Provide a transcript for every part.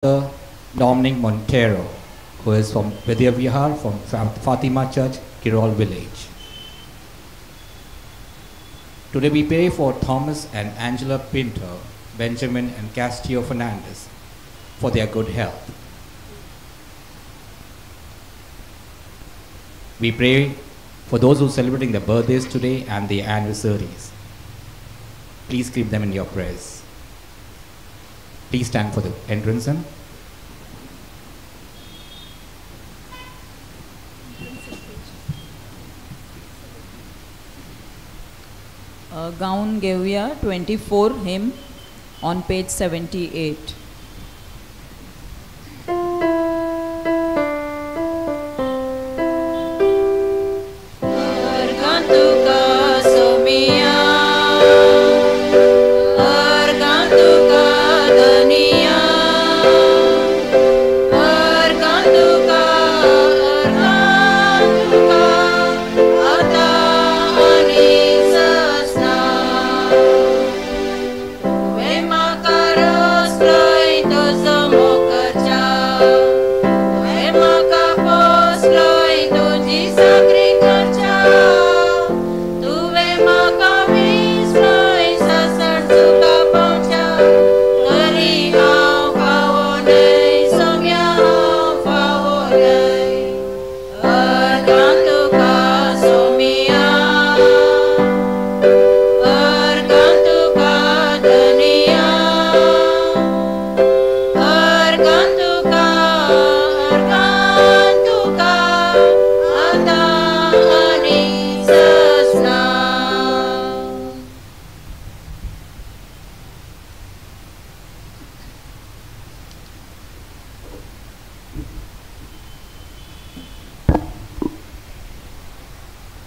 Father Dominic Montero, who is from Vidya Vihar from Fatima Church, Kirol village. Today we pray for Thomas and Angela Pinto, Benjamin and Castillo Fernandez for their good health. We pray for those who are celebrating their birthdays today and their anniversaries. Please keep them in your prayers. Please stand for the entrance hymn. गाऊन घेऊया 24 hymn on page 78.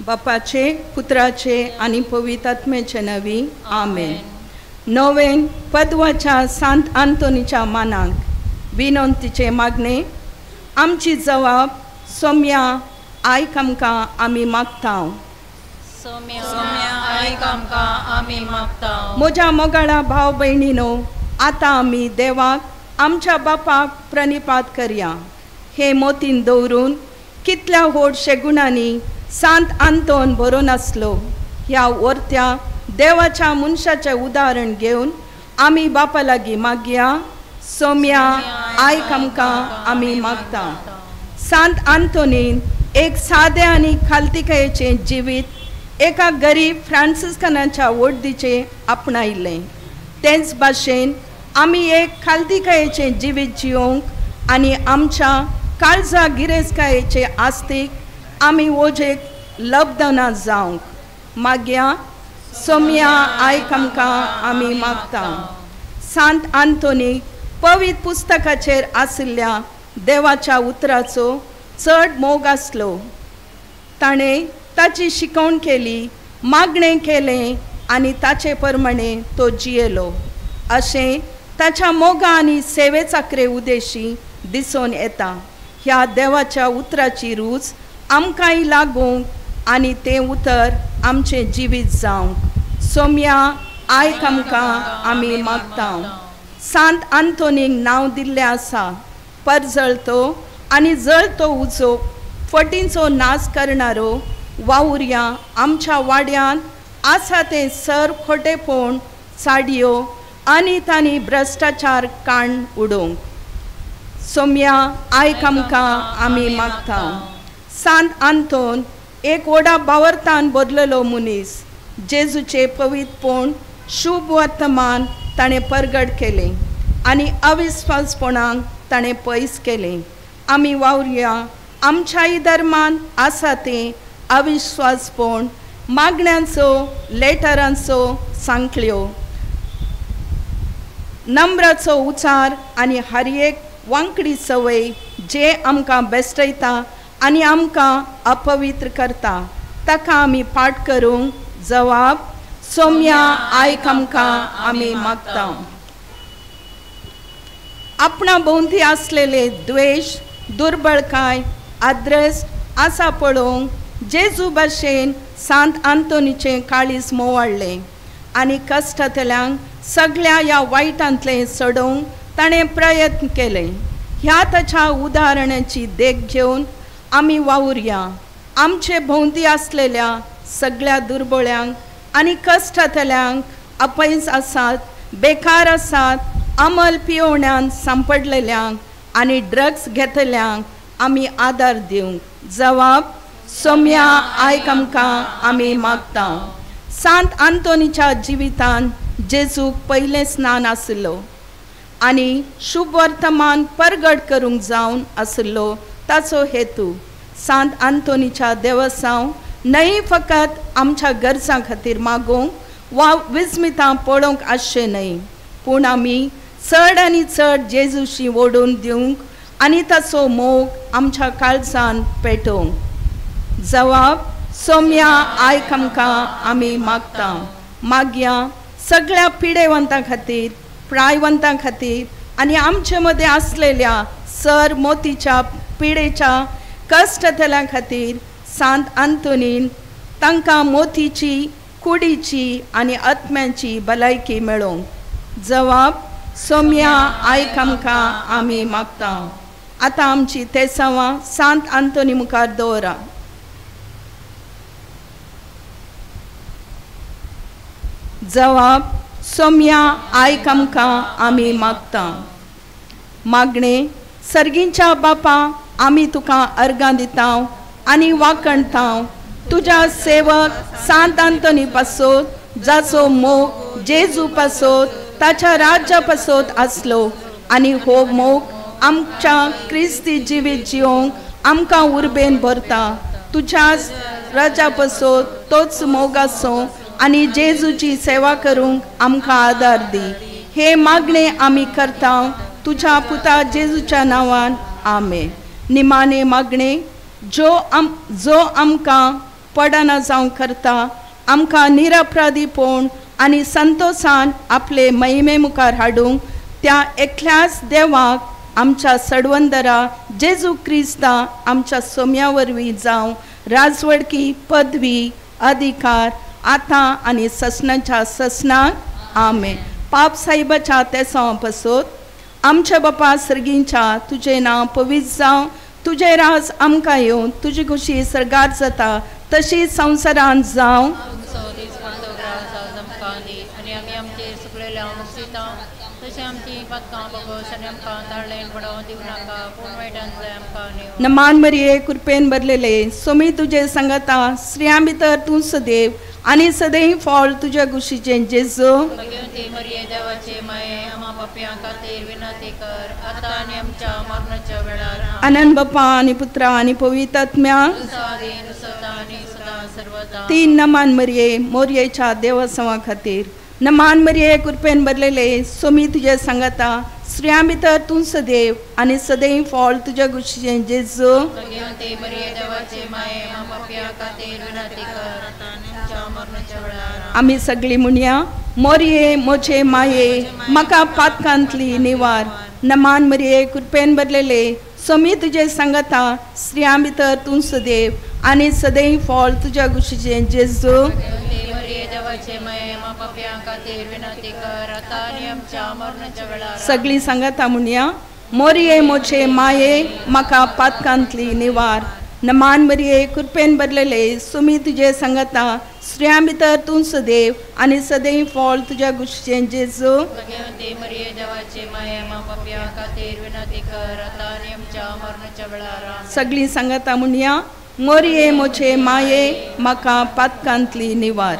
बापाचे पुत्राचे आणि पवित्र आत्म्याचे नावी आमेन. नोवेन पदवाच्या सांत आंतोनीच्या मानाक विनंतीचे मागणे. आमची जबाब सौम्या आयक आमकां आमी मागतांव. म्हज्या मोगाळा भाव भयणीनो, आतां आमी देवाक आमच्या बापाक प्रणिपात करया. हे मोतीन दवरून कितल्या व्हडशे गुणांनी सांत आंतोन बरोवन आसलो. ह्या वर्त्या देवाच्या मनशाचें उदाहरण घेवन आमी बापा लागीं मागया. सौम्या आयक आमकां आमी मागता. सांत आंतोनीन एक सादे आनी खालतिकायेचें जिवीत एका गरीब फ्रांसिस्कनाच्या वडदीचें आपणायिल्लें. तेच भाशेन आमी एक खालतिकायेचें जिवीत जियोंक आनी आमच्या काळजा गिरेस्तकायेचे आस्तीक आमी ओजेक लबदना जावंक मागया. सौम्या आयक आमकां आमी मागता. सांत आंतोनीक पवित्र पुस्तकाचेर आशिल्ल्या देवाच्या उतराचो चड मोग आसलो. ताणें ताची शिकवण केली, मागणें केलें आनी ताचे प्रमाणे तो जियेलो. अशें ताच्या मोगा आनी सेवे चाकरे उद्देशी दिसून येता. ह्या देवाच्या उतराची रूच आमकांय लागूंक आनी तें उतर आमचें जिवीत जावंक. सौम्या आयक आमकां आमी मागतांव. सांत आंतोनीक नांव दिल्लें आसा परजळतो आनी जळतो उजो फटींचो नाश करणारो वावुर्या आमच्या वाड्यान आसा तें सर्व खोटेपण चाडयो आनी तांणी भ्रश्टाचार काण उडोवंक. सौम्या आयक आमकां आमी मागतांव. सांत आंतोन एक व्हडा बावर्तान बदललो मनीस. जेजूचे पवित्रपण शुभ वर्तमान ताणें परगट केलें आनी अविस्वासपणाक ताणें पयस केलें. आमी वावुरया आमच्याय धर्मान आसा तें अविस्वासपण, मागण्यांचो लेटरांचो सांखल्यो, नम्राचो उचार आनी हर एक वांकडी सवय जे आमकां बेश्टयता आनी आमकां अपवित्र करता. ताका आमी पाट करूंक जबाब. सौम्या आयक आमकां आमी मागता. आपणा भोंवती आसलेले द्वेश, दुर्बळकाय, आद्रस आसा पळोवंक जेजू भाशेन सांत आंतोनीचें काळीज मोवाळ्ळें आनी कश्टांतल्यांक सगळ्या ह्या वायटांतलें सोडोवंक ताणें प्रयत्न केले. ह्या ताच्या उदाहरणाची देख घेवन आमी वावुरया. आमचे भोंवती आसलेल्या सगळ्या दुर्बळ्यांक आनी कश्टातल्यांक अपयस आसात, बेकार आसात, अंमल पियोवण्यांत सांपडलेल्यांक आनी ड्रग्स घेतल्यांक आमी आदार दिवंक. जवाब: सौम्या, आयक आमकां, आमी मागता. सांत आंतोनीच्या जिवितान जेजूक पयलें स्नान आसलो आनी शुभ वर्तमान परगट करूंक जावन आसलो ताचो हेतू. सांत आंतोनीच्या देवसांव न्हय फकत आमच्या गरजां खातीर मागोवंक वा विस्मितां पळोवंक आसचें न्हय, पूण आमी चड आनी चड जेजूशी ओडून दिवंक आनी ताचो मोग आमच्या काळजान पेटोवंक. जवाब: सौम्या, आयक आमकां, आमी मागता. मागया सगळ्या पिडेवंतां खातीर, प्रायवंतां खातीर आनी आमचे मदें आसलेल्या सर मोतीच्या पिडेच्या कश्टातल्यां खातीर सांत आंतोनीन तांकां मोतीची, कुडीची आनी आत्म्याची भलायकी मेळोवंक. जवाब: सौम्या, आयक आमकां, आमी मागता. आतां आमची तेसावां सांत आंतोनी मुखार दवरा. जवाब: सौम्या, आयक आमकां, आमी मागता. मागणे: सर्गींच्या बापा, आमी तुका अर्गां दितांव आनी वाकणतांव तुज्या सेवक सांत आंतोनी पासत, जाचो मोग जेजू पासत ताच्या राज्या पासत आसलो आनी हो मोग आमच्या क्रिस्ती जिवीत जिवंक आमकां उर्बेन भरता. तुज्याच राजा पासत तोच मोग आसो आनी जेजूची सेवा करूंक आमकां आदार दी. हे मागणे आमी करता तुज्या पुता जेजूच्या नांवान. आमेन. निमाणे मागणे: जो आमकां पडना जावं करता, आमकां निरपराधीपण आनी संतोषान आपले महिमे मुखार हाडूंक त्या एकल्याच देवाक आमच्या सडवंदरा जेजू क्रिस्ता आमच्या सोम्या वरवीं जावं राजवडकी, पदवी, अधिकार आतां आनी ससनाच्या ससनाक. आमेन. पाप साहिबाच्या तेसां पासत आमच्या बापा सर्गींच्या तुजें नांव पवित्र जावं, तुजें राज आमकां येवं, तुजी खुशी सर्गार जाता तशी संवसारांत जावं. नमान मरिये, कृपेन भरलेले, सोमी तुजे संगता, स्त्रियां भितर तूं सदैव आनी सदैव फळ तुज्या कुशीचें जेजू. आनंद बापा आनी पुत्रा आनी पवित्र आत्म्या. तीन नमान मरिये, मोरयेच्या देवसवा खातीर. नमान मरिये, कृपेन भरलेले, सोमी तुजे संगता, स्त्रियां भितर तूं सदैव आनी सदैव फळ तुज्या कुशीचें जेजू. आमी सगळीं म्हणया: मोरये मोचे माये, म्हाका पातकांतली निवार. नमान मरिये, कृपेन भरलेले, सोमी तुजे संगता, स्त्रियां भितर तूं सदैव आनी सदैव फळ तुज्या कुशीचें जेजू. सगळीं संगता म्हणया: मोरये मोचे माये, म्हाका पातकांतली निवार. नमान मरिये, कृपेन भरलेले, सोमी तुजे संगता, स्त्रियां भितर तूं सदैव आनी सदैव फळ तुज्या कुशीचें जेजू. सगळीं संगता म्हणया: मोरये मोचे माये, म्हाका पातकांतली निवार.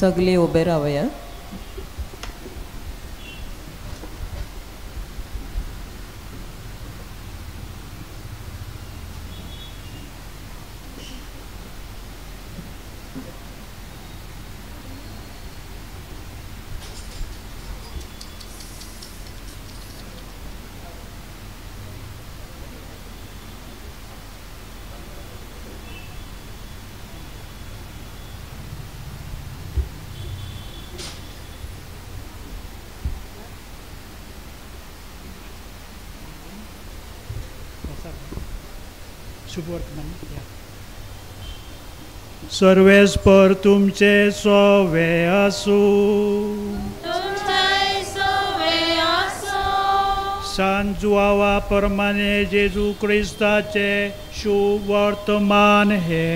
सगळी उबे रावया. सर्वेस्पर तुमचे सोवे आसू. सांजुआवा प्रमाणे जेजू क्रिस्ताचे शुभ वर्तमान हे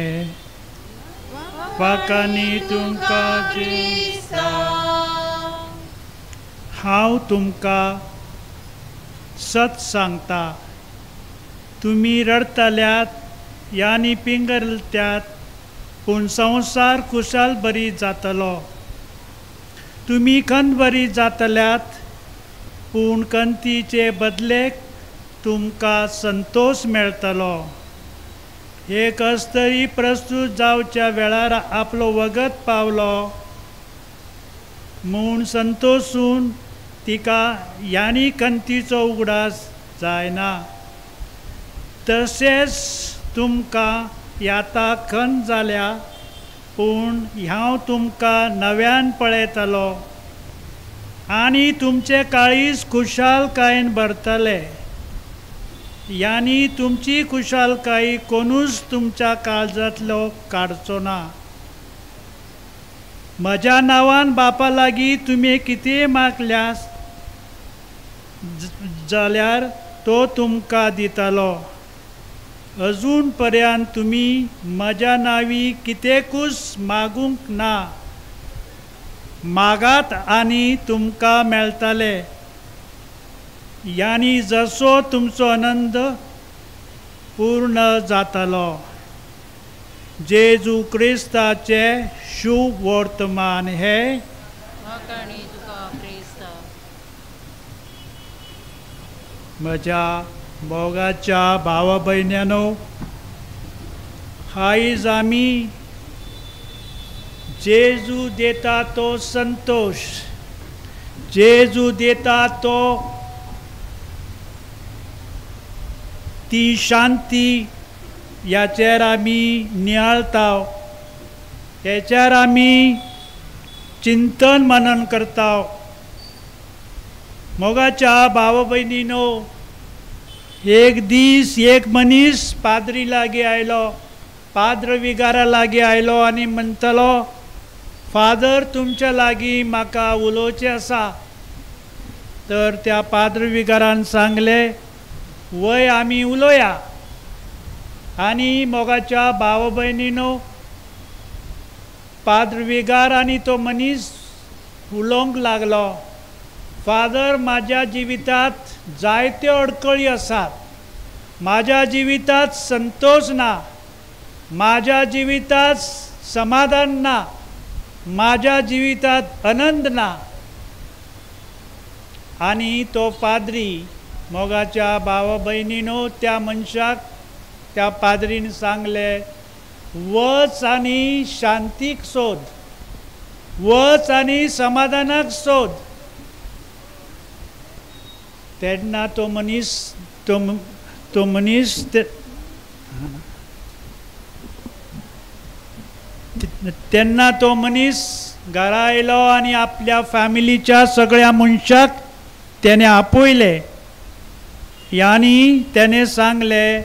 वाकांनी तुमकां दिसता. हांव तुमकां सत सांगता, तुमी रडतल्यात यानी पिंगरत्यात, पूण संवसार खुशाल बरी जातलो. तुमी खंत बरी जातल्यात, पूण कंतीचे बदलेक तुमकां संतोष मेळटलो. हे कस तरी प्रस्तुत जावच्या वेळार आपलो वगत पावलो म्हूण संतोषून तिका यानी कंतीचो उगडास जायना. तशेंच तुमकां याता खंत जाल्या, पूण हांव तुमकां नव्यान पळयतलो आनी तुमचे काळीज खुशालकायेन भरतले. यानी तुमची खुशालकाई कोणूच तुमच्या काळजांतलो काडचो ना. म्हज्या नांवान बापा लागीं तुमी कितें मागल्यास जाल्यार तो तुमकां दितलो. अजून पर्यंत तुमी म्हज्या नांवी कितेंकूच मागूंक ना. मागात आनी तुमकां मेळटले. यानी जसो तुमचो आनंद पूर्ण जातलो. जेजू क्रिस्ताचे शुभ वर्तमान हे म्हज्या मोगाच्या भावा भयण्यांनो, आयज आमी जेजू देता तो संतोष, जेजू देता तो ती शांती, याचेर आमी नियाळता, हेचेर आमी चिंतन मनन करता. मोगाच्या भाव भयणीनो, एक दीस एक मनीस पाद्री लागीं आयलो, पाद्र विगारा लागीं आयलो आनी म्हणटलो, फादर तुमच्या लागीं म्हाका उलोवचें आसा. तर त्या पाद्र विगारान सांगलें, वय आमी उलोवया. आनी मोगाच्या भाव भयणीनो, पाद्र विगार आनी तो मनीस उलोवंक लागलो, फादर म्हाज्या जिवितांत जायत्यो अडखळी आसात. म्हाज्या जिवितांत संतोष ना, म्हाज्या जिवितांत समाधान ना, म्हाज्या जिवितांत आनंद ना. आनी तो पाद्री मोगाच्या भाव भयणीनो त्या मनशाक, त्या पाद्रीन सांगलें, वच आनी शांतीक सोद, वच आनी समाधानाक सोद. तेन्ना तो मनीस तेन्ना तो मनीस घरा आयलो आनी आपल्या फॅमिलीच्या सगळ्या मनशाक तेणे आपयले. आनी तेणे सांगलें,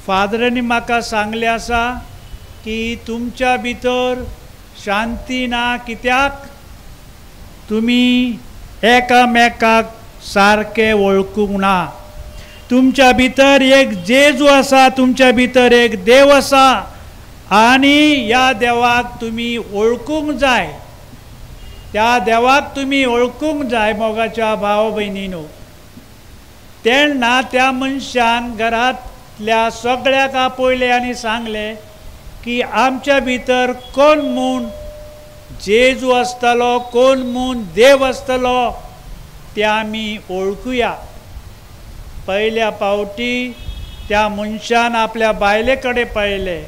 फादरांनी म्हाका सांगलें आसा की तुमच्या भितर शांती ना, कित्याक तुमी एकामेकाक सारके वळखूंक ना. तुमच्या भितर एक जेजू आसा, तुमच्या भितर एक देव आसा आनी ह्या देवाक तुमी वळखूंक जाय. त्या देवाक तुमी वळखूंक जाय. मोगाच्या भाव भयणीनो, तेन्ना त्या मनशान घरांतल्या सगळ्याक आपयलें आनी सांगलें की आमच्या भितर कोण म्हूण जेजू आसतलो, कोण म्हूण देव आसतलो ते आमी ओळखुया. पहिल्या पावटी त्या मनशान आपल्या बायले कडेन पळयले,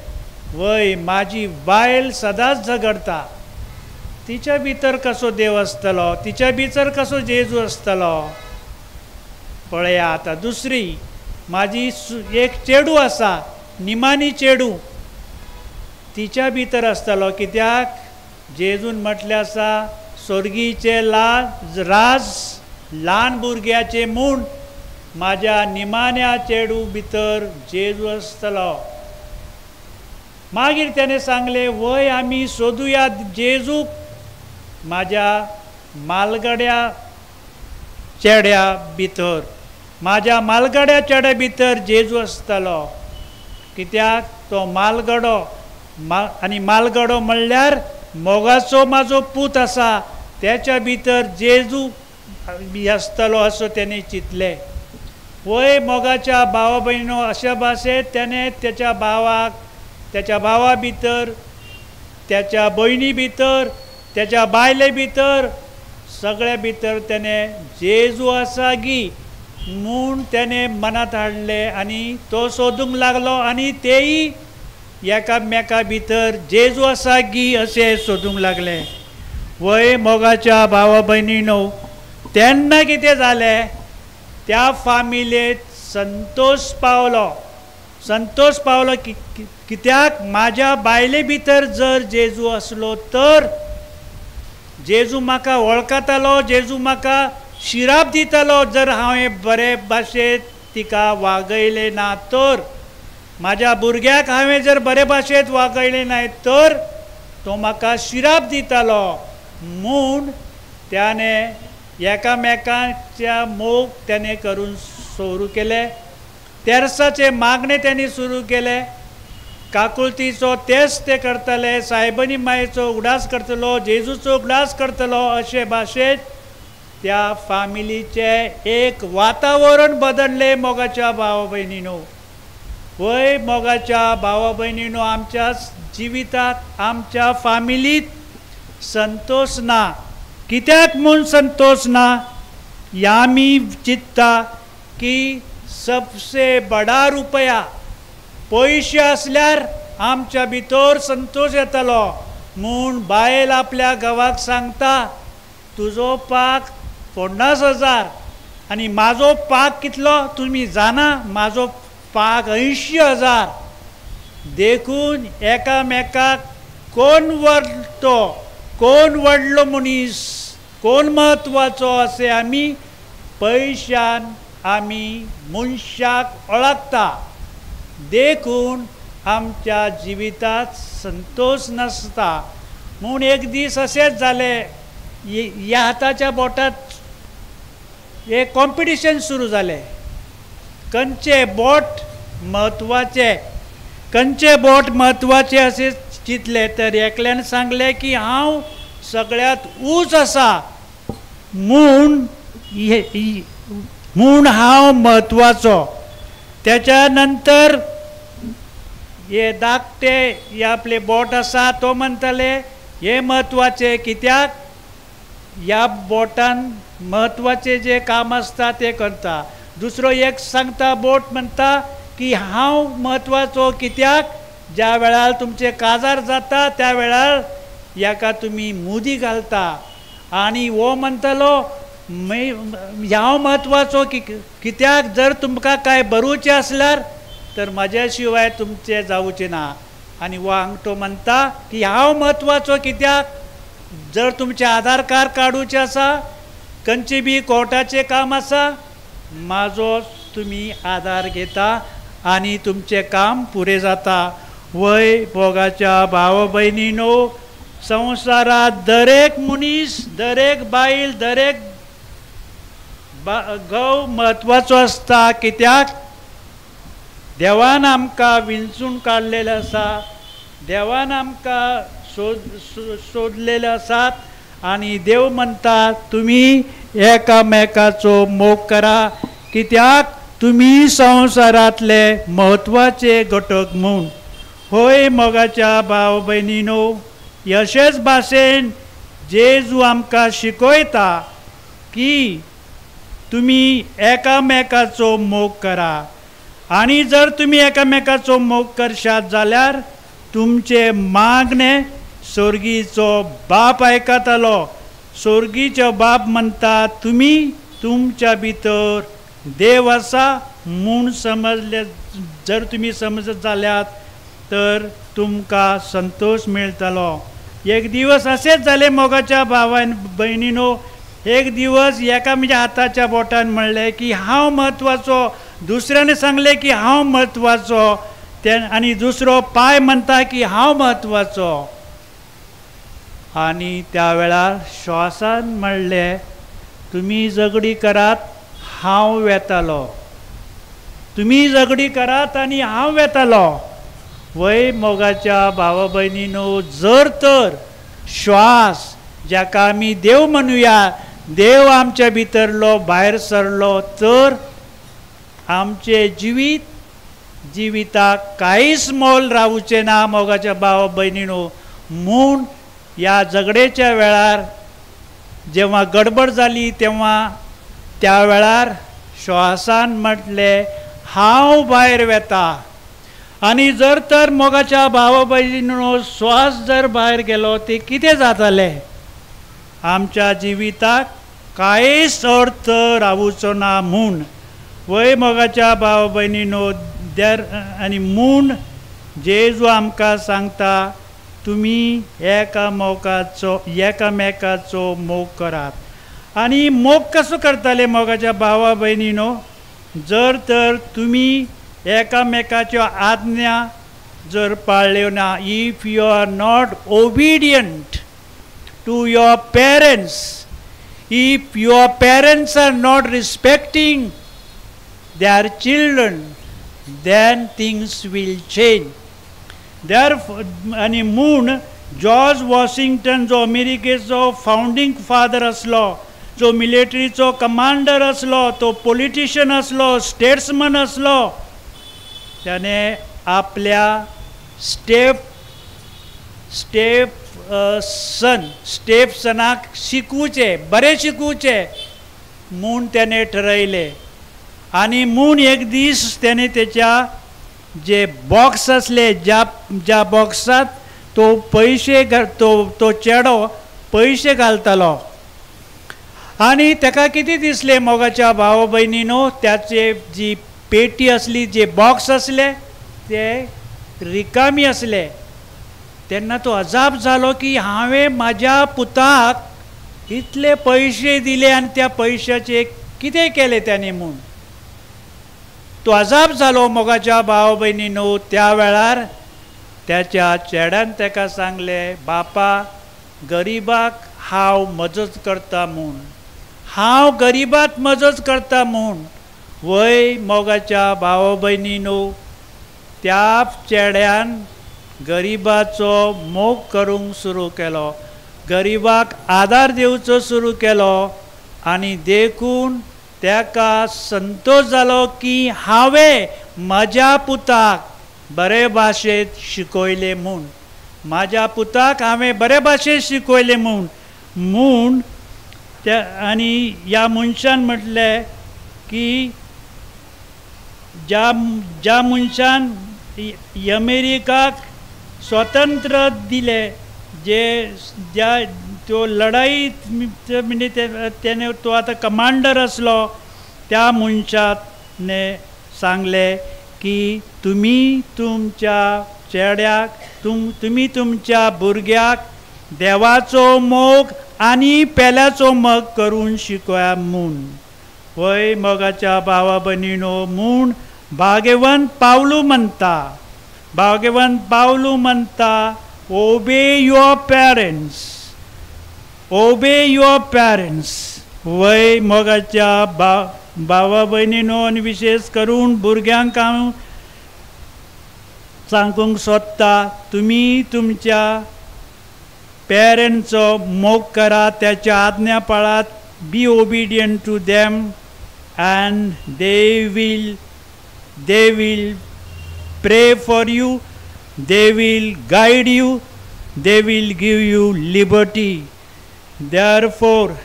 वय म्हाजी बायल सदांच झगडटा. तिच्या भितर कसो देव आसतलो, तिच्या भितर कसो जेजू आसतलो. पळया आतां दुसरी, म्हाजी एक चेडू आसा, निमानी चेडू, तिच्या भितर आसतलो. कित्याक जेजून म्हटलें आसा, स्वर्गीचे राज ल्हान भुरग्याचे म्हूण म्हाज्या निमाण्या चेडू भितर जेजू आसतलो. मागीर त्याने सांगले, वय आमी सोदुया जेजूक म्हाज्या मालगड्या चेड्या भितर. म्हाज्या मालगड्या चेड्या भितर जेजू आसतलो. कित्याक तो मालगडो आनी मालगडो म्हणल्यार मोगाचो म्हाजो पूत आसा, त्याच्या भितर जेजू आसतलो असो त्याने चिंतले. वय मोगाच्या भावा भयणो, अशा भाशेन त्याने त्याच्या भावाक, त्याच्या भावा भितर, त्याच्या भयणी भितर, त्याच्या बायले भितर, सगळ्या भितर त्याने जेजू आसा गी म्हूण त्याने मनात हाडले आनी तो सोदूंक लागलो. आनी तेय एकामेका भितर जेजू आसा गी अशें सोदूंक लागले. वय मोगाच्या भावा भयणीनो, तेन्ना कितें जालें, त्या फामिलेंत संतोष पावलो. संतोष पावलो कित्याक म्हाज्या बायले भितर जर जेजू आसलो तर जेजू म्हाका वळखतालो, जेजू म्हाका शिराप दितालो जर हांवें बरे भाशेन तिका वागयलें ना तर. म्हाज्या भुरग्याक हांवें जर बरे भाशेन वागयलें ना तर तो म्हाका शिराप दितालो. म्हूण त्याने एकामेकांच्या मोग त्याने करून सुरू केले. तेरसाचे मागणे त्यांनी सुरू केले. काकुळतीचो तेच ते करतले, सायबनी मायेचो उगडास करतलो, जेजूचो उगडास करतलो, अशे भाशेन त्या फामिलीचे एक वातावरण बदलले. मोगाच्या भावा भयणीनो, वय मोगाच्या भावा भयणीनो, आमच्या जिवितांत, आमच्या फामिलीत संतोष ना. कित्याक म्हूण संतोष ना, आमी चिंतता की सबसे बडा रुपया, पयशे असल्यार आमच्या भितर संतोष येतलो. म्हूण बायल आपल्या घोवाक सांगता, तुजो पाक 50,000 आनी म्हाजो पाक कितलो तुमी जाणा, म्हाजो पाक 80,000. देखून एकामेकाक कोण व्हडलो, कोण व्हडलो मनीस, कोण म्हत्वाचो अशें आमी पयशान आमी मनशाक वळखता. देखून आमच्या जिवितांत संतोष नासता. म्हूण एक दीस अशेंच जालें, ह्या हाताच्या बोटांत एक कॉम्पिटिशन सुरू जालें. खंयचे बोट म्हत्वाचे, खंयचे बोट म्हत्वाचे अशें चिंतले तर एकल्यान सांगलें की हांव सगळ्यांत उंच आसा म्हूण हांव म्हत्वाचो. त्याच्या नंतर हे धाकटे हे आपले बोट आसा तो म्हणटाले हे म्हत्वाचे, कित्याक ह्या बोटान म्हत्वाचे जे काम आसता ते करता. दुसरो एक सांगता बोट म्हणटा की हांव म्हत्वाचो कित्याक ज्या वेळार तुमचे काजार जाता त्या वेळार हाका तुमी मुदी घालता. आनी हो म्हणटालो हांव म्हत्वाचो कित्याक जर तुमकां कांय बरोवचें आसल्यार तर म्हाज्या शिवाय तुमचें जावचें ना. आनी हो आंगठो म्हणटा की हांव म्हत्वाचो कित्याक जर तुमचें आधार कार्ड काडूचें आसा, खंयचें बी कोर्टाचें काम आसा, म्हाजो तुमी आधार घेता आनी तुमचें काम पुरें जाता. वय भोगाच्या भाव भयणीनो, संवसारांत दरेक मनीस, दरेक बायल, दरेक घोव म्हत्वाचो आसता. कित्याक देवान आमकां विंचून काडलेले आसा, देवान आमकां सोदलेले आसात आनी देव म्हणटा तुमी एकामेकाचो मोग करा कित्याक तुमी संवसारांतले म्हत्वाचे घटक म्हूण. होय मोगाच्या भाव भयणीनो, अशेच भाशेन जेजू आमकां शिकयता की तुमी एकामेकाचो मोग करा आनी जर तुमी एकामेकाचो मोग करशात जाल्यार तुमचे मागणे स्वर्गीचो बाप आयकतलो. स्वर्गीचो बाप म्हणटा तुमी तुमच्या भितर देव आसा म्हूण समजले, जर तुमी समजत जाल्यात तर तुमकां संतोष मेळटलो. एक दिवस असेच जाले मोगाच्या भावान भयणीनो. एक दिवस एका म्हणजे हाताच्या बोटान म्हणलें की हांव म्हत्वाचो, दुसऱ्याने सांगले की हांव म्हत्वाचो, आनी दुसरो पाय म्हणटा की हांव म्हत्वाचो. आनी त्या वेळार श्वासान म्हणलें तुमी झगडी करात हांव वेतालो, तुमी झगडी करात आनी हांव वेतालो. वय मोगाच्या भावा भयणीनो, जर तर श्वास जाका आमी देव म्हणुया, देव आमच्या भितरलो भायर सरलो तर आमचे जिविताक कांयच मोल रावचें ना मोगाच्या भावा भयणीनो. म्हूण ह्या झगडेच्या वेळार जेव्हा गडबड जाली तेव्हा त्या वेळार श्वासान म्हटलें हांव भायर वेता. आनी जर तर मोगाच्या भावा भयणीनो श्वास जर भायर गेलो ते कितें जातालें? आमच्या जिविताक कांयच अर्थ रावचो ना. म्हूण वय मोगाच्या भावा भयणीनो आनी म्हूण जेजू आमकां सांगता तुमी एकामेकाचो मोग करात. आनी मोग कसो करताले मोगाच्या भावा भयणीनो? जर तर तुमी एकामेकाच्यो आज्ञा जर पाळल्यो ना, if you are not obedient to your parents, if your parents are not respecting their children, then things will change. Therefore, आणि म्हूण जॉर्ज वॉशिंग्टन जो अमेरिकेचो फाउंडिंग फादर असलो, जो मिलिटरीचो कमांडर असलो, तो पॉलिटिशियन असलो, स्टेट्समन असलो, त्याने आपल्या स्टेपसनाक शिकवचे, बरें शिकवचे म्हूण त्याने ठरयले. आनी म्हूण एक दीस त्याने त्याच्या जे बॉक्स असले, ज्या बॉक्सात तो पैसे तो चेडो पैसे घालतालो. आनी ताका कितें दिसलें मोगाच्या भावा भयणीनो, त्याचे जी पेटी असली, जे बॉक्स असले ते रिकामी असले. तेन्ना तो अजाप जालो की हांवें म्हाज्या पुताक इतले पैसे दिले आनी त्या पैशाचे कितें केले त्याने म्हूण. तो अजाप जालो मोगाच्या भावा भयणीनो. त्या वेळार त्याच्या चेड्यान ताका सांगलें बापा, गरीबाक हांव मजत करता म्हूण, हांव गरीबाक मजत करता म्हूण. वय मोगाच्या भावा भयणीनो, त्या चेड्यान गरीबाचो मोग करूंक सुरू केलो, गरीबाक आदार दिवचो सुरू केलो. आनी देखून ताका संतोष जालो की हांवें म्हज्या पुताक बरे भाशेन शिकयलें म्हूण, म्हाज्या पुताक हांवें बरे भाशेन शिकयलें म्हूण. आनी ह्या मनशान म्हटलें की ज्या मनशान अमेरिकाक स्वतंत्र दिलें, तो लढाई म्हणजे त्याने तो आता कमांडर असलो, त्या मनशाने सांगले की तुम्ही तुमच्या चेड्याक, तुम्ही तुमच्या भुरग्याक देवाचो मोग आनी पेल्याचो मोग करून शिकया म्हूण. वय मोगाच्या भावा भयणीनो, म्हूण भाग्यवंत पावलू म्हणटा ओबे युअर पेरेंट्स, ओबे युअर पेरेंट्स. वय मोगाच्या भावा भयणीनो, आनी विशेष करून भुरग्यांक हांव सांगूंक सोदता, तुमी तुमच्या पेरेंट्सचो मोग करा, त्याच्या आज्ञा पाळात. Be obedient to them and they will pray for you, they will guide you, they will give you liberty. Therefore,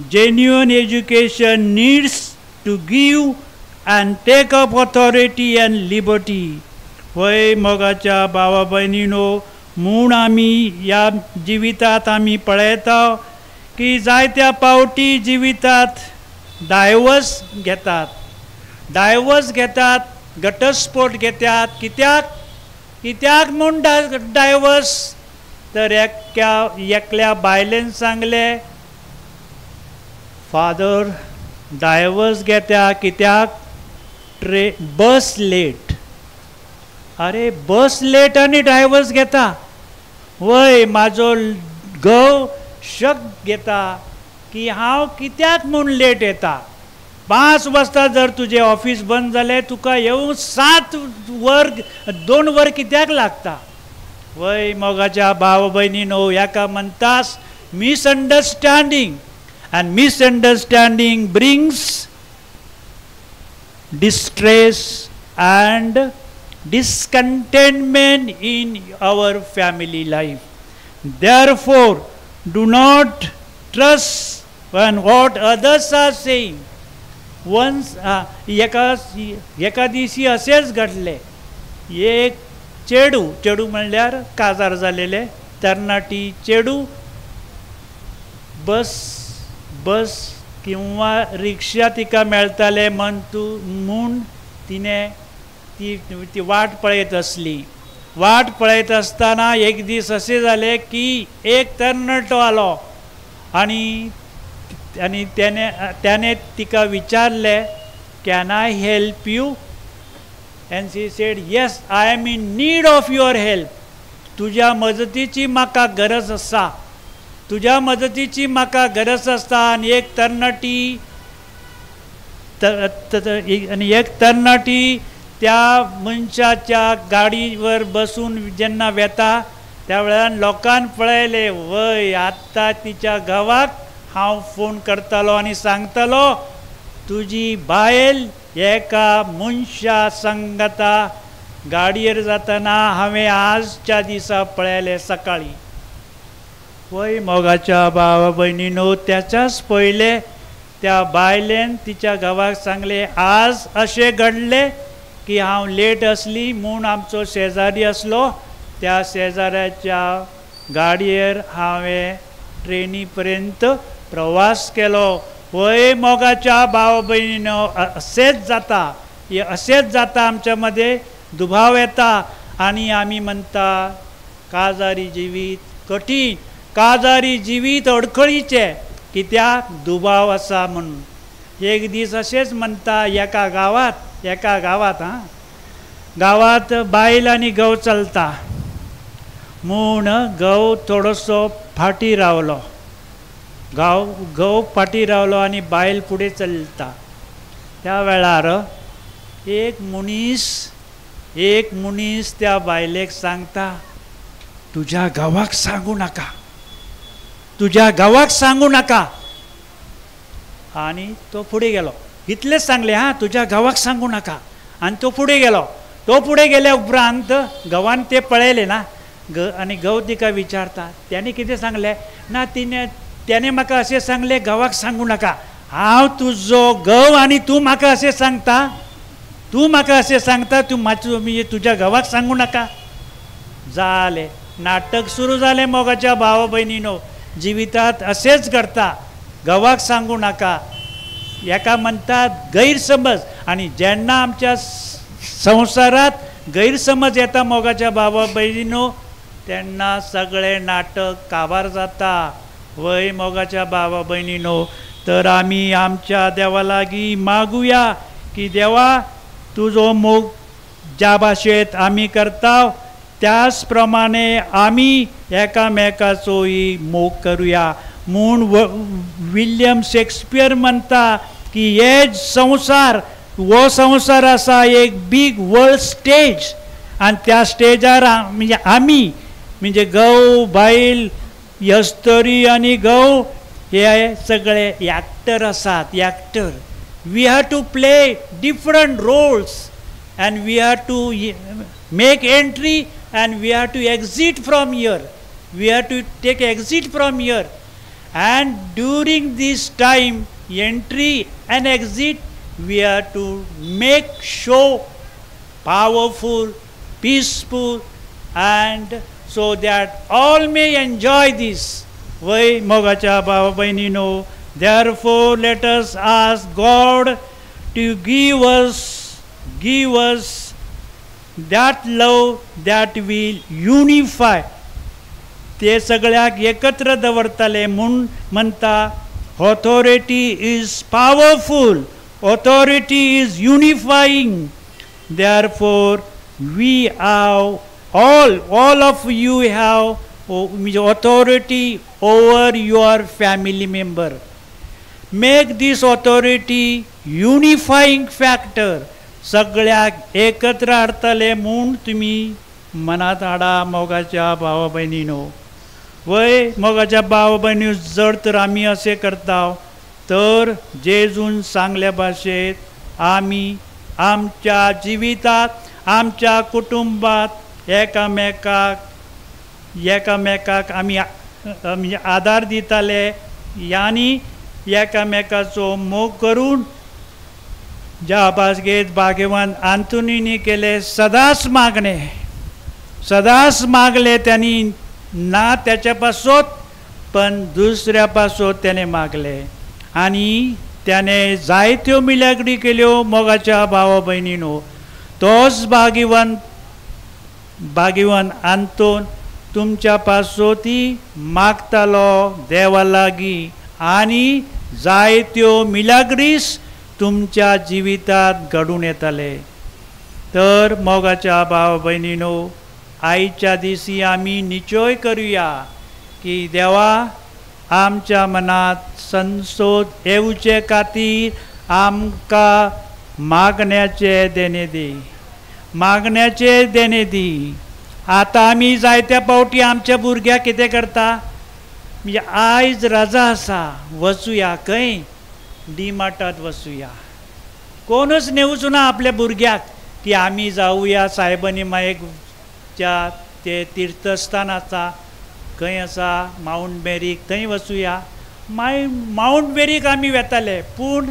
genuine education needs to give and take up authority and liberty. होय मोगाच्या भावा बहिणीनो, म्हूण आमी ह्या जिवितात आमी पळयता की जायत्या पावटी जिवितात डायवर्स घेतात, घटस्फोट घेतात. कित्याक म्हूण डायवर्स? तर एकल्या बायलेन सांगले, फादर डायवर्स घेता कित्याक बस लेट. अरे बस लेट आनी डायवर्स घेता? वय म्हाजो घोव शक घेता की हांव कित्याक म्हूण लेट येता. 5 वाजता जर तुजें ऑफिस बंद जालें, तुका येवंक 2 वर कित्याक लागता? वय मोगाच्या भाव भयणीनो, हेका म्हणटात मिसअंडरस्टँडींग. And misunderstanding brings distress and discontentment in our family life. Therefore, do not trust on what others are saying. Once एका दिवशी असेच घडले. एक चेडू म्हणल्यार काजार जालेले तरणाटी चेडू बस किंवा रिक्षा तिका मेळटाले म्हूण तिने ती वाट पळयत असली. वाट पळयत असताना एक दीस असे जाले की एक तरणाटो आलो आणि त्याने तिका विचारले, can I help you? And she said, yes, I am in need of your help. तुझ्या मदतीची म्हाका गरज आसा. आणि एक तरणाटी त्या मनशाच्या गाडीवर बसून जेन्ना वेता त्या वेळार लोकांन पळयले, वय आत्ता तिच्या घोवाक हांव फोन करतालो आनी सांगतालो, तुजी बायल एका मनशा सांगता गाडयेर जातना हांवें आजच्या दिसा पळयले सकाळी. वय मोगाच्या भावा भयणीनो, त्याच्याच पयले त्या बायलेन तिच्या घोवाक सांगले, आज अशें घडले की हांव लेट असली म्हूण आमचो शेजारी असलो, त्या शेजाऱ्याच्या गाडयेर हांवें ट्रेनी पर्यंत प्रवास केलो. वय मोगाच्या भावा भयणीनो, अशेंच जाता आमच्या मध्ये दुबाव येता आनी आमी म्हणटा काजारी जिवीत कठीण, काजारी जिवीत अडखळीचे, कित्याक दुबाव आसा म्हणून. एक दीस अशेंच म्हणटा, एका गांवात बायल आनी घोव चलता म्हूण घोव थोडोसो फाटी रावलो. घोव फाटी रावलो आनी बायल फुडें चलता. त्या वेळार एक मनीस त्या बायलेक सांगता, तुज्या घोवाक सांगू नाका. आनी तो फुडें गेलो. इतलेंच सांगलें, तुज्या घोवाक सांगू नाका. आनी तो फुडें गेलो. तो फुडें गेल्या उपरांत घोवान तें पळयलें ना, आनी घोव तिका विचारता, त्याने कितें सांगलें? ना, त्याने म्हाका अशें सांगलें, घोवाक सांगू नाका. हांव तुजो घोव आनी तूं म्हाका अशें सांगता, तूं तुज्या घोवाक सांगू नाका. जालें, नाटक सुरू जालें मोगाच्या भावा भयणीनो. जिवितात असेंच घडटा, घोवाक सांगू नाका. एका म्हणटात गैरसमज, आनी जेन्ना आमच्या संवसारात गैरसमज येता मोगाच्या भावा भयणीनो, तेन्ना सगळें नाटक काबार जाता. वय मोगाच्या भावा भयणीनो, तर आमी आमच्या देवा लागीं मागुया की देवा, तुजो मोग ज्या भाशेंत आमी करता त्याच प्रमाणे आमी एकामेकाचोय मोग करुया. म्हूण विल्यम शेक्सपियर म्हणटा की हे संवसार आसा एक बीग वर्ल्ड स्टेज, आनी त्या स्टेजार आमी म्हणजे घोव बायल यस्तरी आनी घोव हे सगळे एक्टर आसात. Actor, we have to play different roles and we have to make entry and we have to exit from here. We have to take exit from here. And during this time, entry and exit, we have to make show powerful, peaceful, and so that all may enjoy this. Why, mogacha baba bainino, therefore let us ask God to give us that love that will unify. ते सगळ्याक एकत्र दवरतले म्हूण म्हणटा. Authority is powerful, authority is unifying. Therefore we have all of you have authority over your family member. Make this authority unifying factor. सगळ्याक एकत्र हाडतले म्हूण तुमी मनात हाडा मोगाच्या भावा भयणीनो. वय मोगाच्या भावा भयणी, जर तर आमी अशें करता तर जेजून सांगल्या भाशेत आमी आमच्या जिवितात, आमच्या कुटुंबात एकामेकाक आमी आदार दिताले आनी एकामेकाचो मोग करून ज्या भाशेत भाग्यवान आंतोनीनी केले, सदांच मागले त्यांनी, ना त्याच्या पासोत पण दुसऱ्या पासोत त्याने मागले. आणि त्याने जायत्यो मिलागडी केल्यो मोगाच्या भावा भयणीनो. तोच भाग्यवान आंतोन तुमच्या पासोती मागतालो देवा लागीं, आनी जायत्यो मिलाग्रीस तुमच्या जिवितात घडून येताले. तर मोगाच्या भावा भयणीनो, आयच्या दिसी आमी निश्चय करुया की देवा आमच्या मनात संसोद येवचे खातीर आमकां मागण्याचे देणे दी. आतां आमी जायत्या फावटी आमच्या भुरग्याक कितें करता, म्हणजे आयज रजा आसा, वचुया खंय, डिमार्टांत वचुया. कोणूच नेवचो ना आपल्या भुरग्याक की आमी जावुया सायबनी मायेक ते तीर्थस्थान आसा खंय आसा माउंट मेरीक, थंय वचुया. माउंट मेरीक आमी वेताले, पूण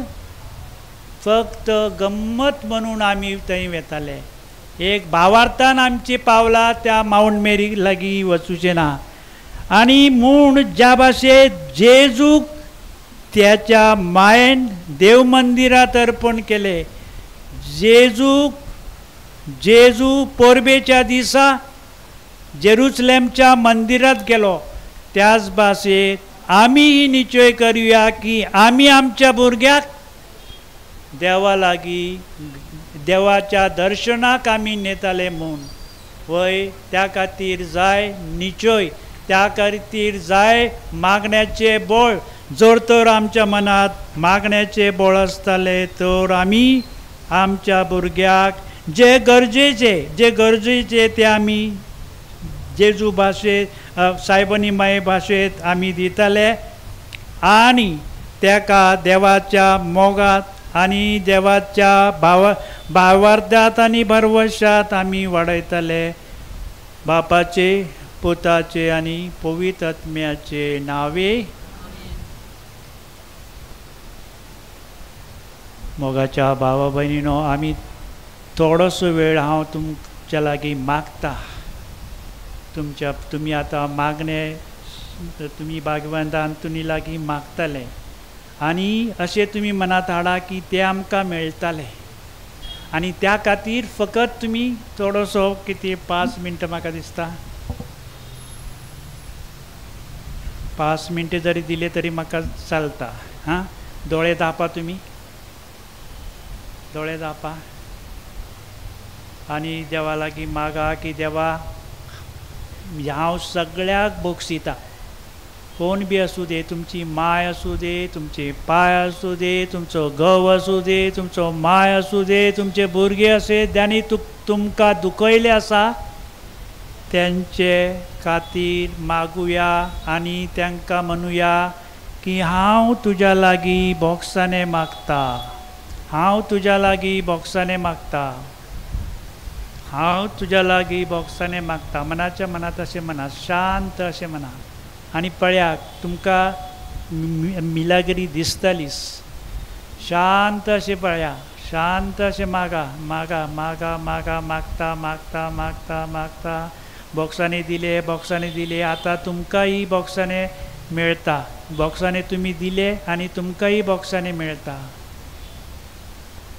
फक्त गम्मत म्हणून आमी थंय वेताले. एक भावार्थान आमची पावला त्या माउंट मेरीक लागीं वचुचें ना. आनी म्हूण ज्या भाशेन जेजूक त्याच्या मायेन देव मंदिरांत अर्पण केले, जेजू पोरबेच्या दिसा जेरुसलेमच्या मंदिरात गेलो, त्याच भाशेन आमी ही निश्चय करुया की आमी आमच्या भुरग्याक देवा लागीं, देवाच्या दर्शनाक आमी नेताले म्हूण. वय त्या खातीर जाय निश्चय, त्या खातीर जाय मागण्याचे बळ. जर तर आमच्या मनात मागण्याचे बळ आसताले तर आमी आमच्या भुरग्याक जे गरजेचे ते आमी जेजू भाशेत, सायबनी माये भाशेत आमी दिताले. आनी तेका देवाच्या मोगात आनी देवाच्या भावार्थात आनी भरवशात आमी वाडयताले. बापाचे, पुताचे आनी पवित्र आत्म्याचे नावे. मोगाच्या भावा भयणीनो, आमी थोडोसो वेळ हांव तुमच्या लागीं मागता. तुमी आतां मागणे तुमी भाग्यवान आंतोनी लागीं मागताले आनी अशें तुमी मनात हाडा की ते आमकां मेळटाले. आनी त्या खातीर फकत तुमी थोडोसो कितें 5 मिनटां म्हाका दिसता 5 मिनटां जरी दिले तरी म्हाका चलता. हां, दोळे धांपा, तुमी दोळे धांपा आनी देवा लागीं मागा की देवा हांव सगळ्याक बोगसिता. कोण बी आसूं दे, तुमची माय आसूं दे, तुमचे पाय आसूं दे, तुमचो घोव आसूं दे, तुमचो माय आसूं दे, तुमचे भुरगे आसे ज्यांनी तुमकां दुखयले आसा, तेंचे खातीर मागुया आनी तांकां म्हणुया की हांव तुज्या लागीं बोगसाने मागता, हांव तुज्या लागीं बोगसाने मागता. हांव तुज्या लागीं बोक्सांनी मागता, मनाच्या मनात अशें म्हणा, शांत अशें म्हणा. आनी पळयात तुमकां मिलाग्री दिसतलीच. शांत अशें पळया, शांत अशें मागा मागा मागा मागा मागता मागता मागता मागता. बॉक्सांनी दिले, बॉक्सांनी दिले. आतां तुमकांय बॉक्सांनी मेळटा. बॉक्सांनी तुमी दिले आनी तुमकांय बॉक्सांनी मेळटा.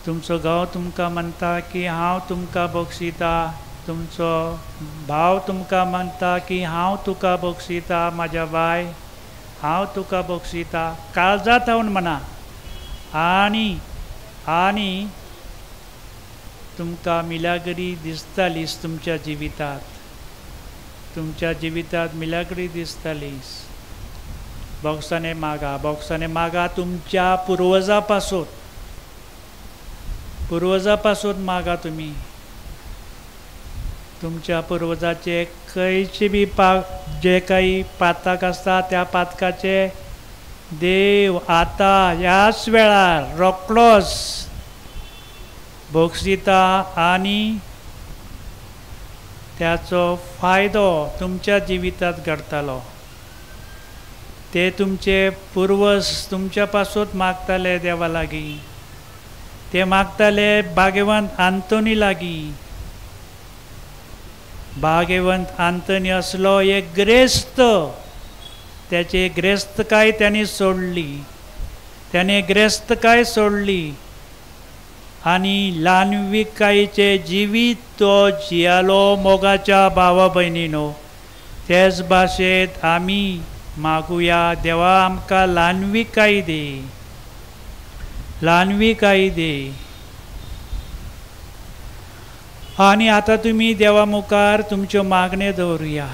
तुमचो घोव तुमकां म्हणटा की हांव तुमकां बक्षिता. तुमचो भाव तुमकां म्हणटा की हांव तुका बक्षिता म्हाज्या बाय, हांव तुका बक्षिता. काळजांत हांवन म्हणा. आनी आनी तुमकां मिलाग्री दिसतालीच तुमच्या जिवितांत. तुमच्या जिवितांत मिलाग्री दिसतालीच. बॉक्सांनी मागा, बॉक्सांनी मागा. तुमच्या पुर्वजां पासून मागा तुमी. तुमच्या पुर्वजाचे खंयचे बी जे काही पातक आसता त्या पातकाचे देव आतां ह्याच वेळार रोखडोच बक्षिता आनी त्याचो फायदो तुमच्या जिवितांत घडटलो. ते तुमचे पुर्वज तुमच्या पासून मागताले देवा लागीं. ते मागताले भाग्यवंत आंतोनी लागीं. भाग्यवंत आंतोनी असलो एक ग्रेस्त. त्याची ग्रेस्तकाय त्यांनी सोडली. त्याने ग्रेस्तकाय सोडली आनी ल्हानविकायेचे जिवीत तो जियालो मोगाच्या भावा भयणीनो. तेच भाशेंत आमी मागुया, देवा आमकां ल्हानविकाय दे, ल्हानविकाय दे. आनी आतां तुमी देवा मुखार तुमच्यो मागण्यो दवरुया.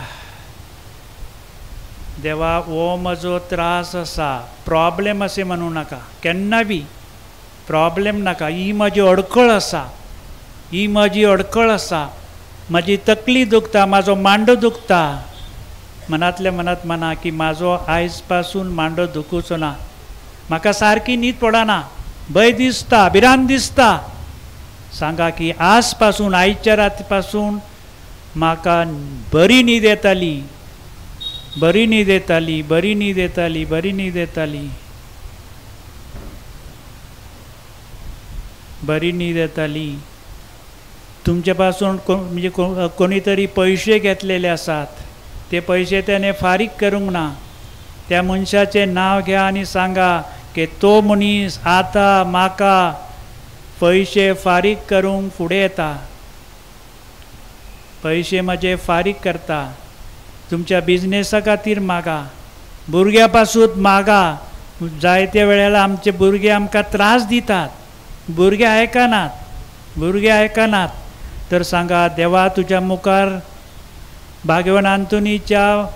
देवा हो म्हजो त्रास आसा, प्रॉब्लेम अशें म्हणूं नाका केन्ना बी. प्रॉब्लेम नाका. ही म्हजी अडखळ आसा, ही म्हजी अडखळ आसा. म्हजी तकली दुखता, म्हाजो मांडो दुखता. मनांतल्या मनांत म्हणा की म्हाजो आयज पासून मांडो दुखूचो ना. म्हाका सारकी न्हीद पडना, भंय दिसता, भिरांत दिसता. सांगा की आज पासून, आयच्या राती पासून म्हाका बरी न्हीद येताली, बरी न्हीद येताली, बरी न्हीद येताली, बरी न्हीद येताली, बरी न्हीद येताली. तुमच्या पासून म्हणजे कोणी तरी पयशे घेतलेले आसात, ते पयशे त्याने फारीक करूंक ना. त्या मनशाचें नांव घ्या आनी सांगा की तो मनीस आतां म्हाका पयशे फारीक करूंक फुडें येता, पयशे म्हजे फारीक करता. तुमच्या बिजनेसा खातीर मागा, भुरग्यां पासून मागा. जायते वेळेला आमचे भुरगे आमकां त्रास दितात, भुरगे आयकनात, भुरगे आयकनात. तर सांगा देवा तुज्या मुखार भाग्यवान आंतोनीच्या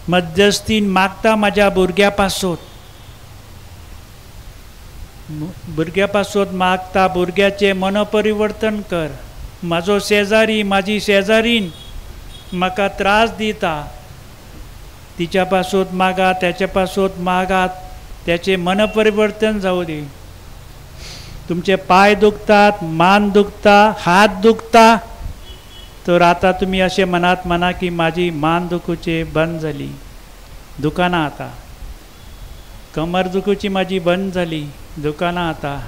मध्यस्थीन मागता म्हाज्या भुरग्या पासून, भुरग्या पासून मागता. भुरग्याचें मनपरिवर्तन कर. म्हाजो शेजारी, म्हाजी शेजारीन म्हाका त्रास दिता, तिच्या पासून मागा, त्याच्या पासून मागात. त्याचे मनपरिवर्तन जावं दी. तुमचे पाय दुखतात, मान दुखता, हात दुखता, तर आतां तुमी अशें मनात म्हणा की म्हाजी मान दुखूची बंद जाली, दुखाना आतां. कमर दुखूची म्हाजी बंद जाली, दुखाना आतां.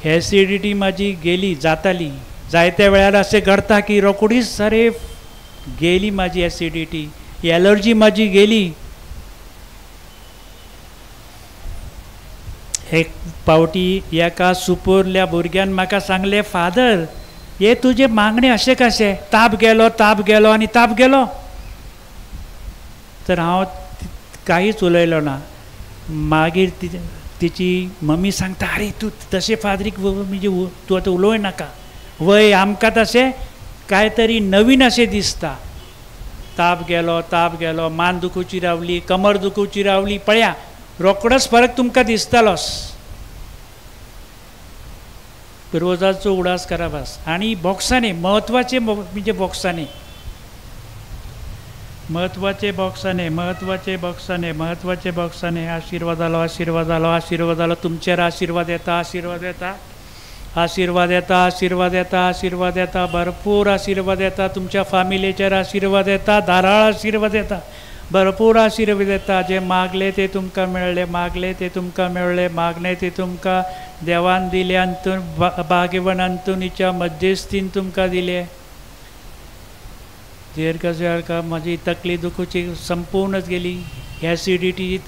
एसिडिटी म्हाजी गेली, जाताली. जायत्या वेळार अशें घडटा की रोखडीच सारे गेली म्हाजी एसिडिटी, एलर्जी म्हाजी गेली. एक पावटी एका सुपोरल्या भुरग्यान म्हाका सांगलें, फादर हे तुजे मागणे अशें कशें, ताप गेलो, ताप गेलो आनी ताप गेलो. तर हांव कांयच उलयलो ना. मागीर तिची मम्मी सांगता, अरे तूं तशें फादरीक म्हणजे तूं आतां उलोय नाका, वय आमकां तशें काय तरी नवीन अशें दिसता. ताप गेलो, ताप गेलो, मान दुखूची रावली, कमर दुखूची रावली. पळया रोखडोच फरक तुमकां दिसतलोच. पुर्वजांचो उडास कराबास. आनी बॉक्सांनी, म्हत्वाचे म्हणजे बॉक्सांनी महत्त्वाचे बॉक्साने आशीर्वाद आलो तुमचेर आशीर्वाद येता भरपूर आशीर्वाद येता तुमच्या फॅमिलीचेर आशीर्वाद येता धाराळ आशीर्वाद येता भरपूर आशीर्वाद येता जे मागले ते तुमकां मेळ्ळे मागणे ते तुमकां देवान दिले अंतून भाग्यवान अंतुनीच्या मध्यस्थीन तुमकां दिले देर कशें का म्हाजी तकली दुखूची संपूर्णच गेली एसिडिटीची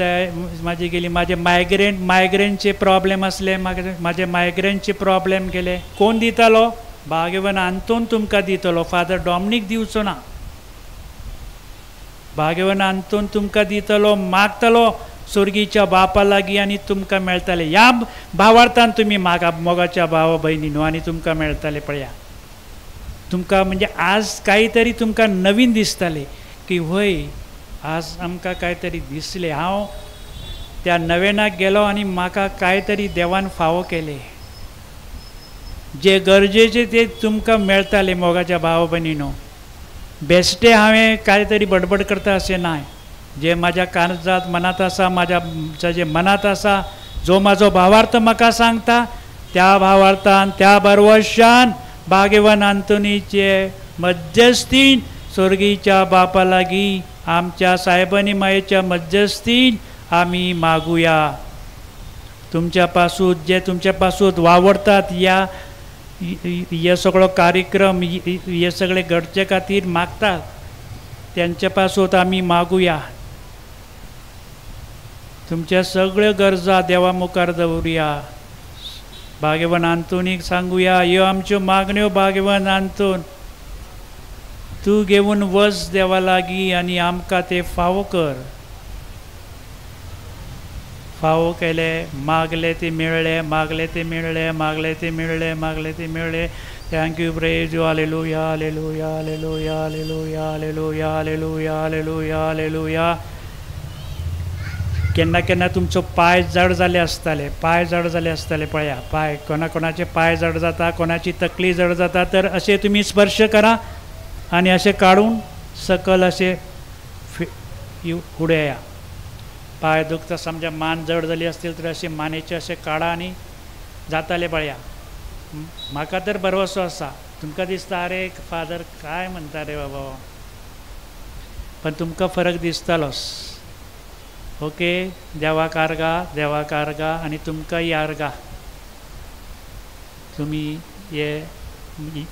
म्हाजी गेली माझे मायग्रेनचे प्रॉब्लेम असले माझे मायग्रेनचे प्रॉब्लेम गेले कोण दितालो भाग्यवान अंतून तुमकां दितलो फादर डॉमिनिक दिवचो ना भाग्यवान अंतून तुमकां दितलो मागतलो स्वर्गीच्या बापा लागीं आनी तुमकां मेळटले ह्या भावार्थान तुमी मागा मोगाच्या भावा भयणीनो आनी तुमकां मेळटले पळया तुमकां म्हणजे आज कांय तुमकां नवीन दिसतले की वय आज आमकां कांय तरी दिसले हांव त्या नवेनाक गेलो आनी म्हाका कांय तरी देवान फावो केले जे गरजेचे ते तुमकां मेळटले मोगाच्या भावा भयणीनो बेश्टे हांवें कांय तरी बडबड करता अशें ना जे म्हाज्या काळजांत मनात आसा जे मनात आसा जो म्हाजो भावार्थ म्हाका सांगता त्या भावार्थान त्या भरवशान भाग्यवान अंतुनीचे मध्यस्थीन स्वर्गीच्या बापा लागीं आमच्या साहेबानी मायेच्या मध्यस्थीन आमी मागुया तुमच्या पासून वावरतात हे सगळो कार्यक्रम हे सगळे घडचे खातीर मागतात त्यांच्या पासून आमी मागुया तुमच्या सगळ्यो गरजा देवा मुखार दवरुया भाग्यवान अंतुनीक सांगुया ह्यो आमच्यो मागण्यो भाग्यवान अंतून तूं घेवन वच देवा लागीं आनी आमकां ते फावो कर फावो केले मागले ते मेळ्ळे thank you praise you hallelujah hallelujah hallelujah hallelujah hallelujah hallelujah hallelujah hallelujah केन्ना तुमचो पांय जड जाले आसतले पळया पांय कोणाचे पांय जड जाता कोणाची तकली जड जाता तर अशें तुमी स्पर्श करा आनी अशें काडून सकल अशें उडया पांय दुखता समजा मान जड जाली असतील तर अशें मानेचे अशें काडा आनी जाताले पळया म्हाका तर भरवसो आसा तुमकां दिसता अरे फादर काय म्हणटा रे बाबा पण तुमकां फरक दिसतालोच ओके देवाक आर्गा आनी तुमकांय आर्गा तुमी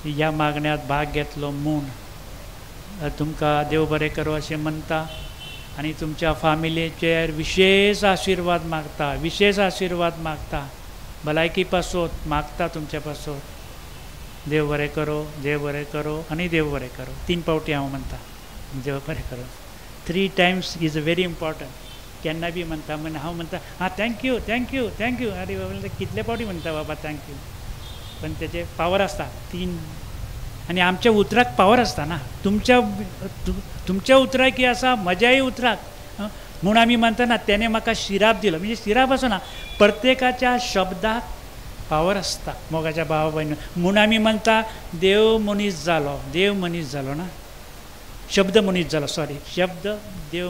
ह्या मागण्यात भाग घेतलो म्हूण तुमकां देव बरें करूं अशें म्हणटा आनी तुमच्या फॅमिलीचेर विशेष आशिर्वाद मागता भलायकी पासून मागता तुमच्या पासून देव बरें करो आनी देव बरें करो 3 फावटी हांव म्हणटा देव बरें करो 3 times इज व्हेरी इम्पॉर्टंट केन्ना बी म्हणटा म्हण हांव म्हणटा हां थँक्यू अरे बाबा कितले फावटी म्हणटा बाबा थँक्यू पण तेजे पावर आसता 3 आनी आमच्या उतराक पावर आसता ना तुमच्या उतराक की आसा म्हज्याय उतराक म्हूण आमी म्हणटा ना तेणे म्हाका शिराप दिलो म्हणजे शिराप असो ना प्रत्येकाच्या शब्दाक पावर आसता मोगाच्या भावा भयण म्हूण आमी म्हणटा देव मनीस जालो ना शब्द देव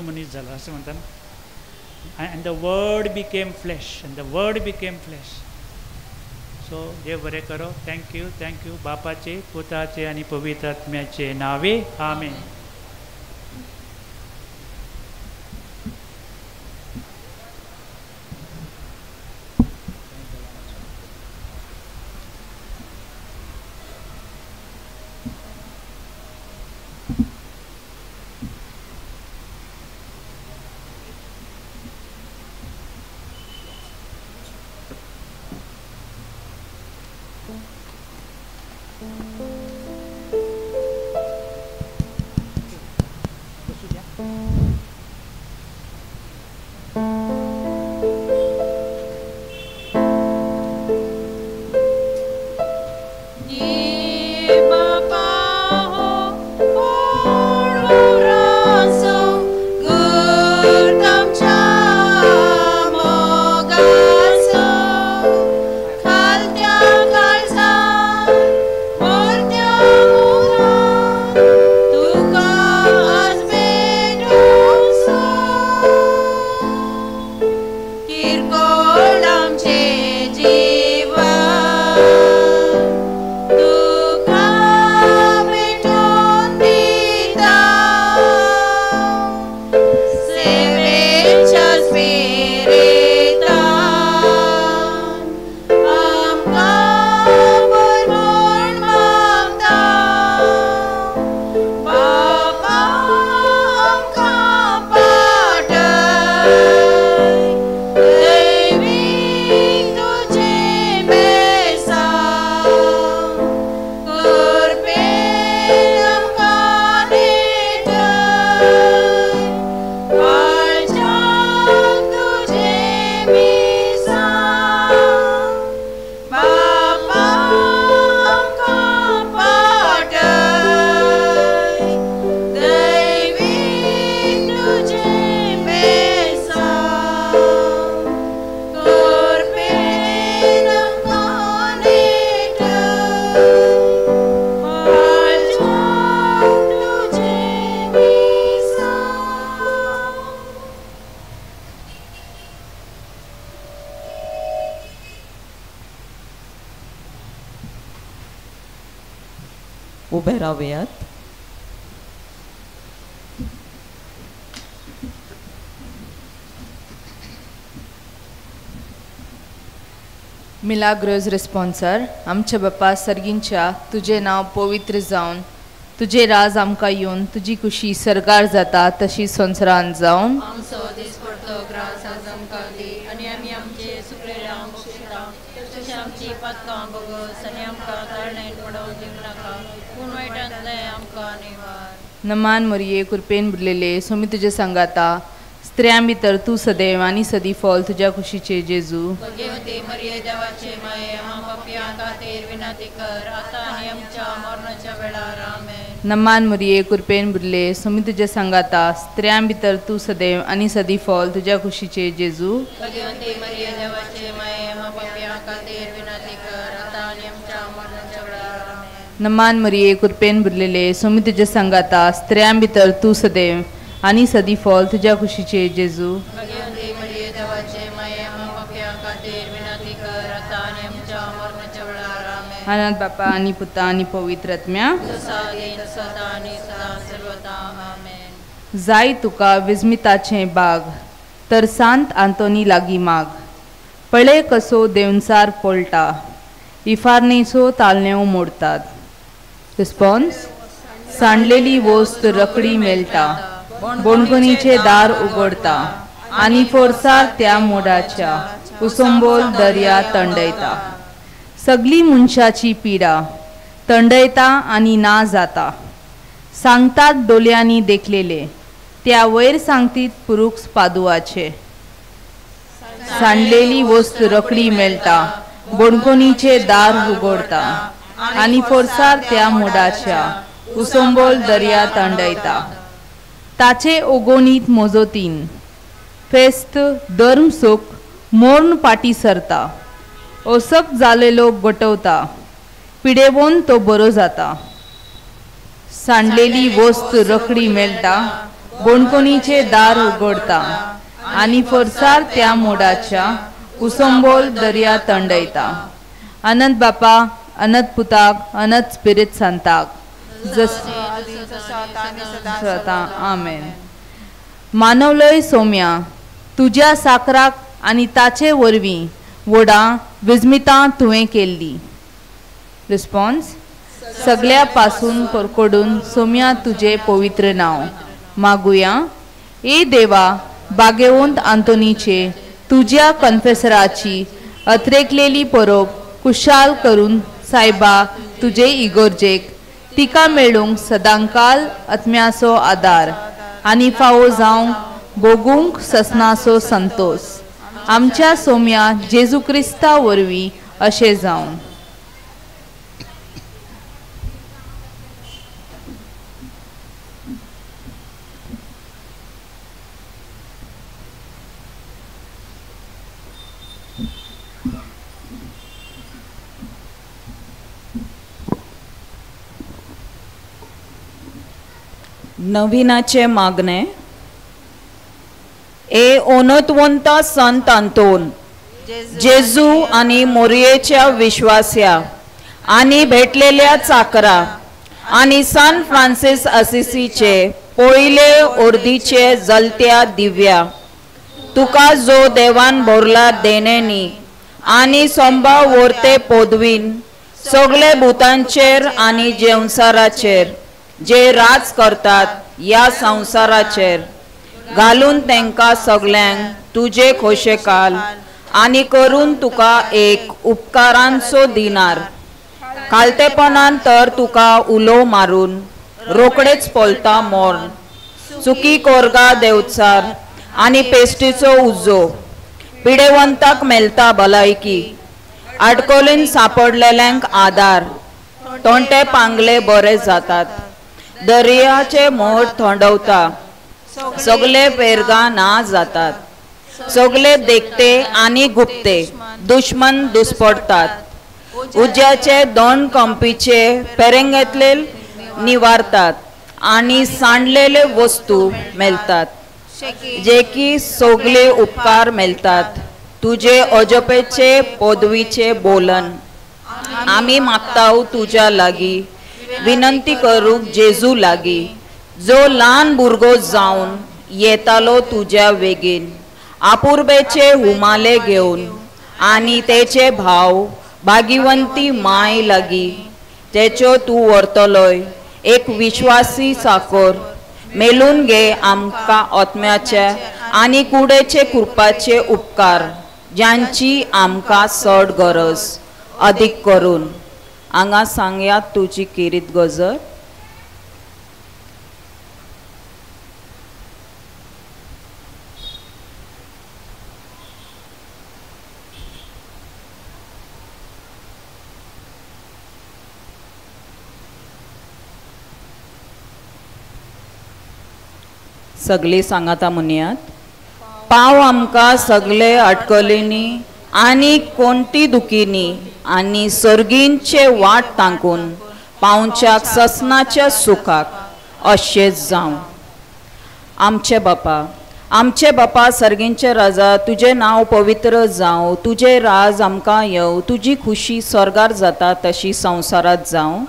मनीस जालो असं म्हणटा ना and the word became flesh so देव बरें करो थँक यू बापाचे पुताचे आनी पवित्र आत्म्याचे नावे आमेन किरकोळ आमचे जीवन तुका भेटून दिता सेवेच्या स्पिरितान आमकां भरून मागता बाबा आमकां पाठय दैवीक तुजें बेसांव करपेन आमकां नेटय काळजाक तुजें मिसांव बाबा आमकां पाठय दैवीक तुजें बेसांव करपेन आमकां नेटय काळजाक तुजें मिसांव उभे राहूयात. मिलाग्रोज रिस्पॉन्सर आमच्या बाप्पा सर्गींच्या तुझे नाव पवित्र जावन तुझे राज आमकां येवन तुजी खुशी सरकार जाता तशी संवसारान जावन आमचो दिसपडतो ग्रास आज आमकां दी आनी आमी आमचे सुकलेल्यांक बक्षिता तशें आमची पातकां बगस आनी आमकां ताळणेन पडोवन दिवं नाका पूण वायटांतले आमकां निवार. नमान मोरये कृपेन बुरलेले सोमी तुजे सांगाता स्त्रियां भितर तूं सदैव आनी सदी फॉल तुज्या खुशीचे जेजू भगवती मरिये देवाचे माये आमा पापयां खातीर विनंती कर आतां आनी आमच्या मरणाच्या वेळार आमेन. नमान मोरये कृपेन बुरले सोमी तुजे सांगाता स्त्रियां भितर तूं सदैव आनी सदी फॉल तुज्या खुशीचे जेजू भगवती मरिये देवाचे माये आमा पापयां खातीर विनंती कर आतां आनी आमच्या मरणाच्या वेळार आमेन. नमान मोरये कृपेन बुरलेले सोमी तुजे सांगाता स्त्रियां भितर तूं सदैव आनी सदी फॉल तुज्या खुशीचे जेजू भगवती मरिये देवाचे माये आमा पापयां खातीर विनंती कर आतां आनी आमच्या मरणाच्या वेळार आमेन. अनाथ बापा आनी पुता आनी पवित्र आत्म्या सदा आनी सदा सर्वदा आमेन. जाय तुका विस्मिताचें बाग तर सांत आंतोनी लागीं माग पळे कसो देवचार पळटा इफारणेचो तालनेव मोडतात. रिस्पॉन्स सांडलेली वस्त रकडी मेळटा बोणकुनीचे दार उगडता आनी फोर्सार त्या मोडाच्या उसंबोल दर्या तंडयता. सगली मनशाची पिडा तंडयता आनी ना जाता सांगतात दोल्यांनी देखलेले त्या वयर सांगतीत पुरूख पादुवाचे. सांडलेली वस्त रकडी मेळटा बोणकुनीचे दार उगडता आनी फोर्सार त्या मोडाच्या उसंबोल दर्या तंडयता. ताचे ओगोनीत मोजोतीन फेस्त धर्म सुख मोर्न पाटी सरता ओसक जालेलो गोठवता पिडेवोन तो बरो जाता. सांडलेली वस्त रकडी मेळटा बोणकुनीचे दार उगडता आनी फोर्सार त्या मोडाच्या उसंबोल दर्या तंडयता. अनंत बापा अनंत पुताक अनंत स्पिरीट सांताक आमेन. मानवलय सोम्या तुज्या साकराक आनी ताचे वरवीं वडा विस्मितां तुवें केल्ली. रिस्पॉन्स सगळ्या पासून कोरकोडून सोम्या तुजे पवित्र नांव मागुया. ए देवा बागेवंत आंतोनीचे तुज्या कन्फेसराची अत्रेकलेली परोप कुशाल करून सायबा तुजे इगोर्जेक तिका मेळूंक सदांकाल आत्म्याचो आदार आनी फावो जावंक भोगूंक ससनाचो संतोष आमच्या सोम्या जेजू क्रिस्ता वरवीं अशें जावन. नवीनाचे मागणे. ए ओनतवंत संत अंतोन, जेजू आणि मोरियेच्या विश्वास्या आणि भेटलेल्या चाकरा आणि सान फ्रान्सिस असिसीचे पहिले अर्दीचे जलत्या दिव्या, तुका जो देवान भरला देणेनी आणि संभाव वर्ते पदवीन सगळे भूतांचेर आणि संसाराचेर जे राज करतात या संसाराचेर घालून तेंका सगळ्यांक तुझे खोशेकाल आणि करून तुका एक उपकारांचो दिनार, खालतेपणान तर तुका उलो मारून रोकडेच पोलता मोर्न, चुकी कोरगा देवचार आणि पेस्टीचो उजो, पिडेवंताक मेलता भलायकी, आडकोलीन सापडलेल्यांक आदार, तोंटे पांगले बरे जातात, दर्याचे मोड थंडवता, सगळे पेरगा ना जातात, सगळे देखते आणि गुप्ते दुश्मन दुस्पडतात, उज्याचे दोन कंपीचे पेरेंगेतले निवारतात आणि सांडलेले वस्तू मेलतात, जे की सगळे उपकार मेलतात, तुझे अजपेचे पदवीचे बोलन आम्ही मागताव तुझ्या लागी, विनंती करूक जेजू लागी, जो ल्हान भुरगो जावन येतालो तुझ्या वेगीन, आपुर्बेचे हुमाले घेऊन आणि तेचे भाव भागिवंती माय लागी, तेचो तू व्हरतलोय एक विश्वासी साकोर, मेलून घे आमका आत्म्याचे आणि कुडेचे कृपाचे उपकार, ज्यांची आमका चड गरज, अधिक करून हांगा सांगयात तुझी किरीत गजर. सगळी सांगाता म्हणयात. पाव आमका सगळे अडकलीनी आणि कोणती दुखीनी आणि सर्गींचे वाट तांकून पावच्याक ससनाच्या सुखाक अशेच जावं. आमचे बापा सर्गींचे राजा, तुझे नाव पवित्र जावं, तुझे राज आमकां येव, तुझी खुशी स्वर्गार जाता तशी संवसारात जावं.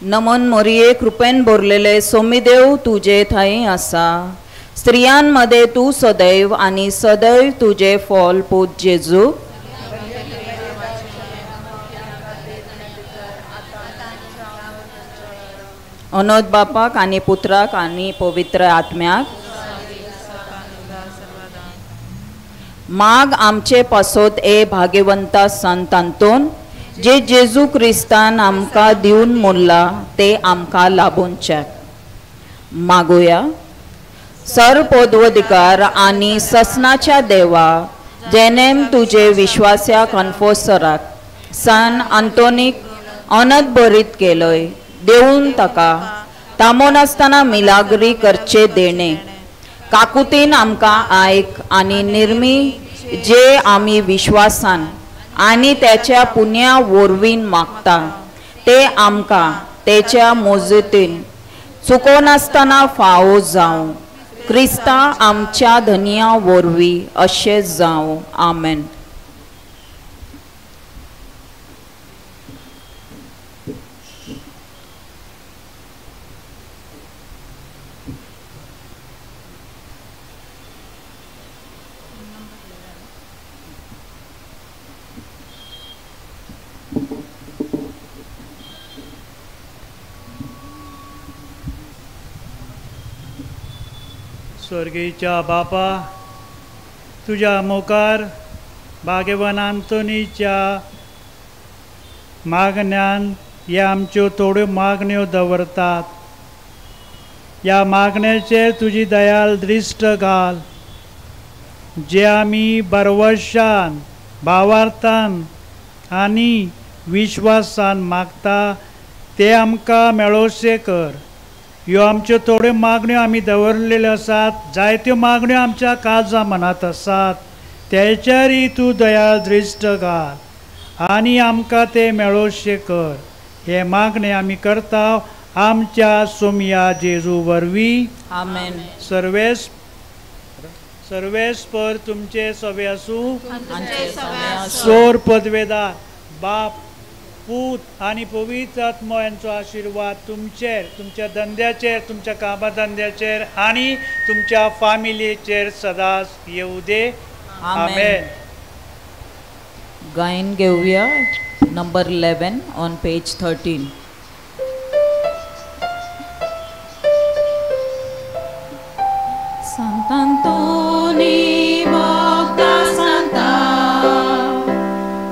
नमन मोरिये, कृपेन भरलेले सोमीदेव तुझे थंय आसा, स्त्रियांमध्ये तू सदैव आणि सदैव तुझे फॉल पूत जेजू. अनोद बापाक आणि पुत्राक आणि पवित्र आत्म्याक. माग आमचे पासोत ए भाग्यवंता संत अंतोन, जे जेजू क्रिस्तान आमकां दिवन मोडला ते आमकां लाभूंचे. मागुया. सरपदवधिकार आणि ससनाच्या देवा, जेनेम तुझे विश्वास्या कन्फोसराक सान अंतोनीक अनंत बरीत केलय, देऊन ताका तामो नासतना मिलाग्री करचे देणे. काकुतीन आमकां आयक आणि निर्मी जे आमी विश्वासान आणि त्याच्या पुण्या वरवीन मागता, ते आमकां तेच्या मोजतीन चुकोनासतना फावो जावं. क्रिस्ता आमच्या धनिया वरवीं अशें जावं. आमेन. स्वर्गीच्या बापा, तुझ्या मुखार भाग्यवान आंतोनीच्या मागण्यान ह्या आमच्यो थोड्यो मागण्यो दवरतात. ह्या मागण्याचेर तुजी दयाल दृश्ट घाल, जे आमी बरवशान, भावार्थान आनी विश्वासान मागता ते आमकां मेळोवचे कर. ह्यो आमच्यो थोड्यो मागण्यो आमी दवरलेल्यो आसात. जायत्यो मागण्यो आमच्या काळजा मनात आसात, तेचेरय तूं दयाळ दृश्ट घाल आनी आमकां ते मेळोवशे कर. हे मागणे आमी करता आमच्या सोमया जेजू वरवीं. आमेन. सर्वेस्पर तुमचे सवे आसूं. सोर पदवेदार बाप, पूत आनी पवित्र आत्मा यांचो आशिर्वाद तुमचेर, तुमच्या धंद्याचेर, तुमच्या कामा धंद्याचेर आनी तुमच्या फामिलीचेर सदांच येवं दे. आमेन. गायन घेऊया number 11 on page 13. Sant'Antoni Bocca Santa,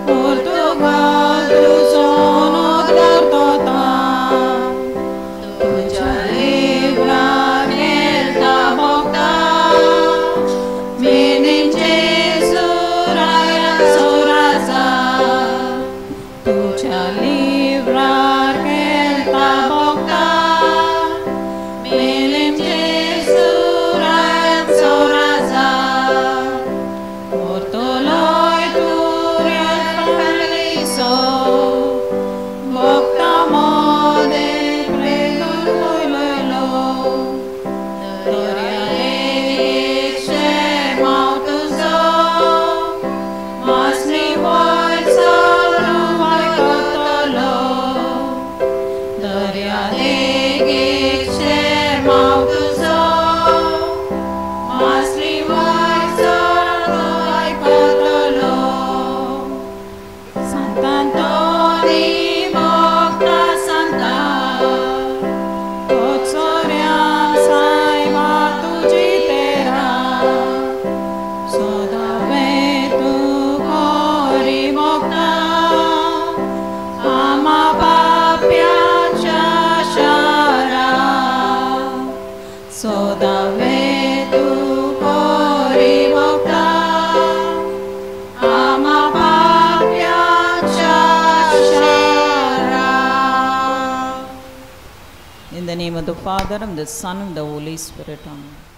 Portugal tu sono tortota, tuja libra mielta bocca, menince suraya surasa, tuja libra mielta bocca, menince In the name of the Father, and the Son, and the Holy Spirit. Amen.